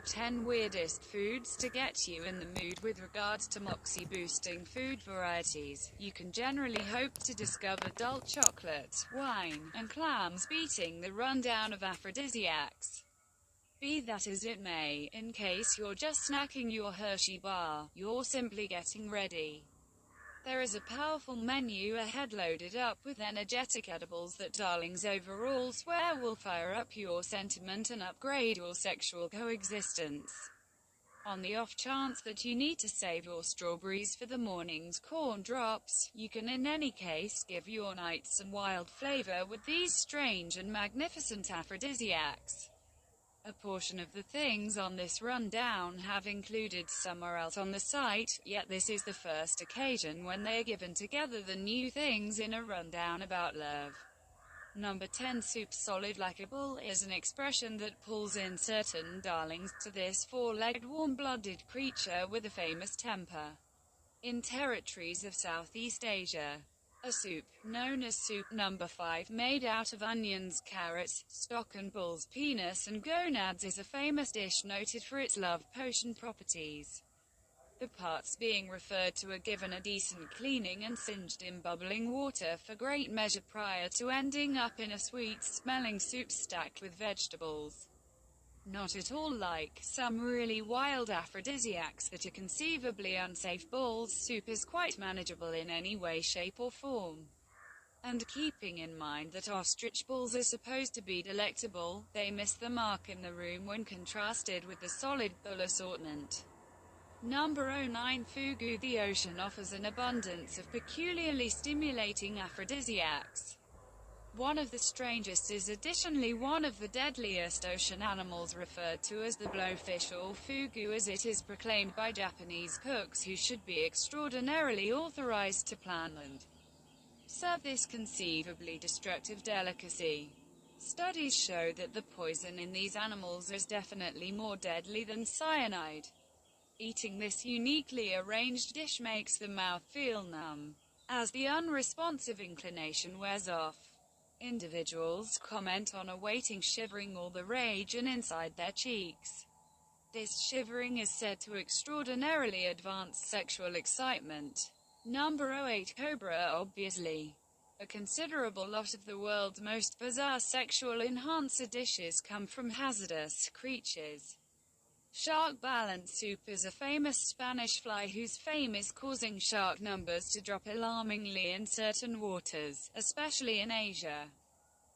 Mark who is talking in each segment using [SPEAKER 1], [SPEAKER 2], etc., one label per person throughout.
[SPEAKER 1] top 10 weirdest foods to get you in the mood with regards to moxie-boosting food varieties. You can generally hope to discover adult chocolate, wine, and clams beating the rundown of aphrodisiacs. Be that as it may, in case you're just snacking your Hershey Bar, you're simply getting ready. There is a powerful menu ahead loaded up with energetic edibles that darlings overall swear will fire up your sentiment and upgrade your sexual coexistence. On the off chance that you need to save your strawberries for the morning's corn drops, you can in any case give your night some wild flavor with these strange and magnificent aphrodisiacs. A portion of the things on this rundown have included somewhere else on the site, yet this is the first occasion when they are given together the new things in a rundown about love. Number 10. Soup. Solid like a bull is an expression that pulls in certain darlings to this four-legged warm-blooded creature with a famous temper. In territories of Southeast Asia, a soup, known as soup. Number 5, made out of onions, carrots, stock and bull's penis and gonads is a famous dish noted for its love potion properties. The parts being referred to are given a decent cleaning and singed in bubbling water for great measure prior to ending up in a sweet-smelling soup stacked with vegetables. Not at all like some really wild aphrodisiacs that are conceivably unsafe, bull's soup is quite manageable in any way, shape or form. And keeping in mind that ostrich balls are supposed to be delectable, they miss the mark in the room when contrasted with the solid bull assortment. Number 09. Fugu. The ocean offers an abundance of peculiarly stimulating aphrodisiacs. One of the strangest is additionally one of the deadliest ocean animals, referred to as the blowfish or fugu as it is proclaimed by Japanese cooks who should be extraordinarily authorized to plan and serve this conceivably destructive delicacy. Studies show that the poison in these animals is definitely more deadly than cyanide. Eating this uniquely arranged dish makes the mouth feel numb, as the unresponsive inclination wears off. Individuals comment on a waiting shivering all the rage and inside their cheeks. This shivering is said to extraordinarily advance sexual excitement. Number 08. Cobra. Obviously, a considerable lot of the world's most bizarre sexual enhancer dishes come from hazardous creatures. Shark balance soup is a famous Spanish fly whose fame is causing shark numbers to drop alarmingly in certain waters, especially in Asia.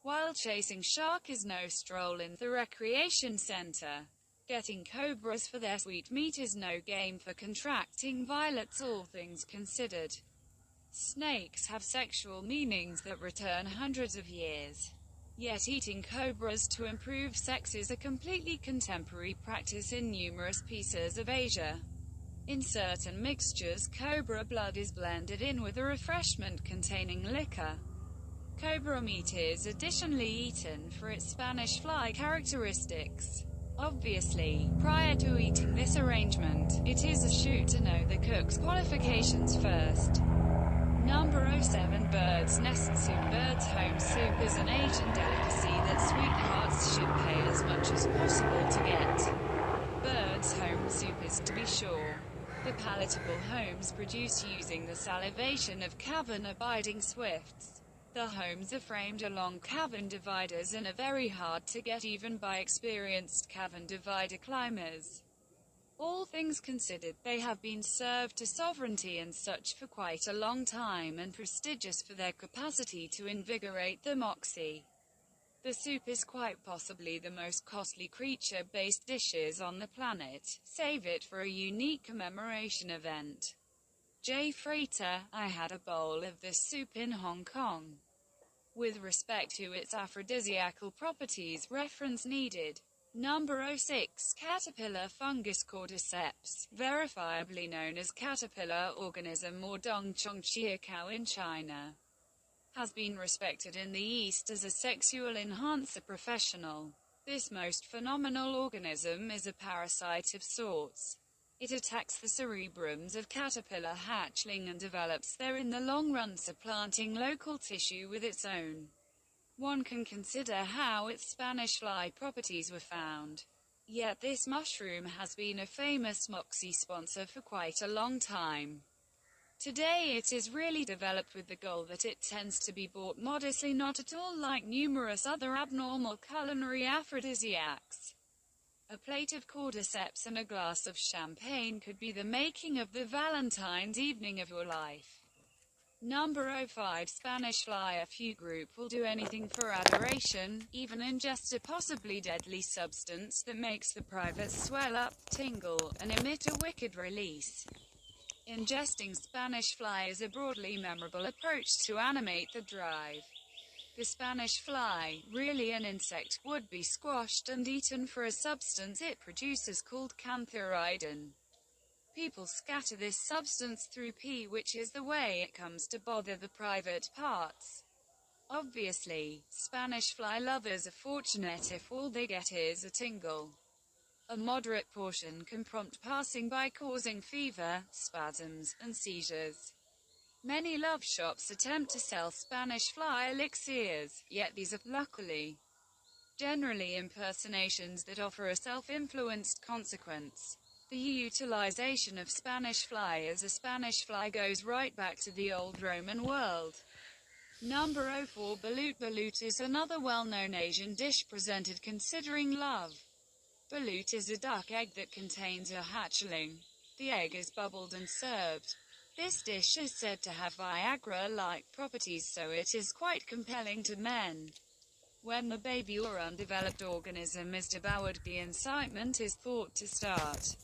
[SPEAKER 1] While chasing shark is no stroll in the recreation center, getting cobras for their sweet meat is no game for contracting violets, all things considered. Snakes have sexual meanings that return hundreds of years. Yet eating cobras to improve sex is a completely contemporary practice in numerous pieces of Asia. In certain mixtures, cobra blood is blended in with a refreshment containing liquor. Cobra meat is additionally eaten for its Spanish fly characteristics. Obviously, prior to eating this arrangement, it is a shoot to know the cook's qualifications first. Number 07. Bird's nest soup. Bird's home soup is an Asian delicacy that sweethearts should pay as much as possible to get. Bird's home soup is, to be sure, the palatable homes produced using the salivation of cavern-abiding swifts. The homes are framed along cavern dividers and are very hard to get even by experienced cavern divider climbers. All things considered, they have been served to sovereignty and such for quite a long time and prestigious for their capacity to invigorate the moxie. The soup is quite possibly the most costly creature-based dishes on the planet. Save it for a unique commemoration event. J. Freighter. I had a bowl of this soup in Hong Kong. With respect to its aphrodisiacal properties, reference needed. Number 06. Caterpillar fungus. Cordyceps, verifiably known as caterpillar organism or dongchongqiao in China, has been respected in the East as a sexual enhancer professional. This most phenomenal organism is a parasite of sorts. It attacks the cerebrums of caterpillar hatchling and develops there in the long run, supplanting local tissue with its own. One can consider how its Spanish fly properties were found. Yet this mushroom has been a famous moxie sponsor for quite a long time. Today it is really developed with the goal that it tends to be bought modestly, not at all like numerous other abnormal culinary aphrodisiacs. A plate of cordyceps and a glass of champagne could be the making of the Valentine's evening of your life. Number 05 Spanish fly. A few group will do anything for adoration, even ingest a possibly deadly substance that makes the privates swell up, tingle, and emit a wicked release. Ingesting Spanish fly is a broadly memorable approach to animate the drive. The Spanish fly, really an insect, would be squashed and eaten for a substance it produces called cantharidin. People scatter this substance through pee, which is the way it comes to bother the private parts. Obviously, Spanish fly lovers are fortunate if all they get is a tingle. A moderate portion can prompt passing by, causing fever, spasms, and seizures. Many love shops attempt to sell Spanish fly elixirs, yet these are, luckily, generally impersonations that offer a self-influenced consequence. The utilization of Spanish fly as a Spanish fly goes right back to the old Roman world. Number 04 Balut. Balut is another well-known Asian dish presented considering love. Balut is a duck egg that contains a hatchling. The egg is bubbled and served. This dish is said to have Viagra-like properties, so it is quite compelling to men. When the baby or undeveloped organism is devoured, the incitement is thought to start.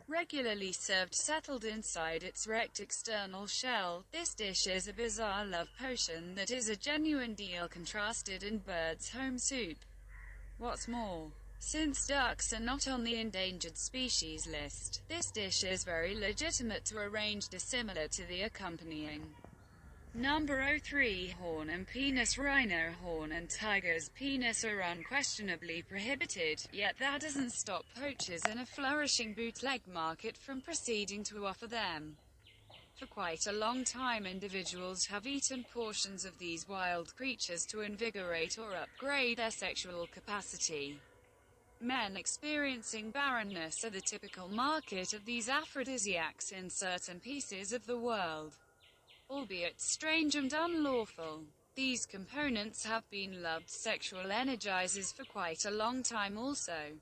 [SPEAKER 1] Regularly served settled inside its wrecked external shell, this dish is a bizarre love potion that is a genuine deal contrasted in bird's home soup. What's more, since ducks are not on the endangered species list, this dish is very legitimate to arrange dissimilar to the accompanying. Number 03 Horn and penis. Rhino horn and tiger's penis are unquestionably prohibited, yet that doesn't stop poachers in a flourishing bootleg market from proceeding to offer them. For quite a long time individuals have eaten portions of these wild creatures to invigorate or upgrade their sexual capacity. Men experiencing barrenness are the typical market of these aphrodisiacs in certain pieces of the world. Albeit strange and unlawful, these components have been loved sexual energizers for quite a long time also.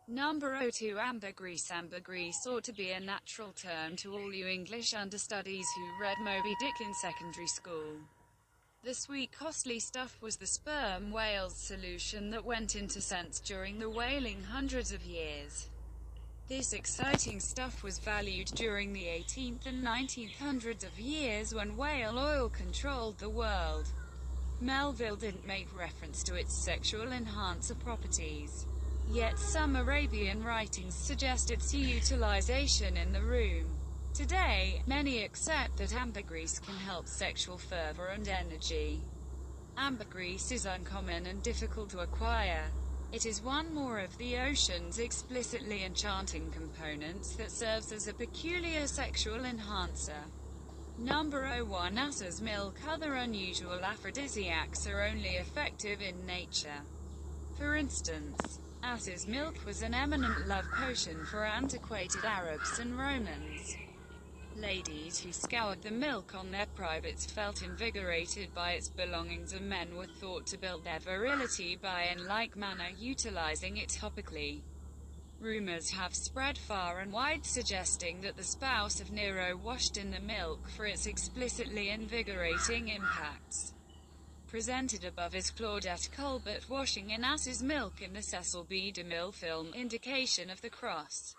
[SPEAKER 1] Number 02 Ambergris. Ambergris ought to be a natural term to all you English understudies who read Moby Dick in secondary school. The sweet costly stuff was the sperm whale's solution that went into sense during the whaling hundreds of years. This exciting stuff was valued during the 18th and 19th hundreds of years when whale oil controlled the world. Melville didn't make reference to its sexual enhancer properties. Yet some Arabian writings suggest its utilization in the room. Today, many accept that ambergris can help sexual fervor and energy. Ambergris is uncommon and difficult to acquire. It is one more of the ocean's explicitly enchanting components that serves as a peculiar sexual enhancer. Number 01 Asses milk. Other unusual aphrodisiacs are only effective in nature. For instance, asses milk was an eminent love potion for antiquated Arabs and Romans. Ladies who scoured the milk on their privates felt invigorated by its belongings, and men were thought to build their virility by in like manner utilizing it topically. Rumors have spread far and wide suggesting that the spouse of Nero washed in the milk for its explicitly invigorating impacts. Presented above is Claudette Colbert washing in ass's milk in the Cecil B. DeMille film, Indication of the Cross.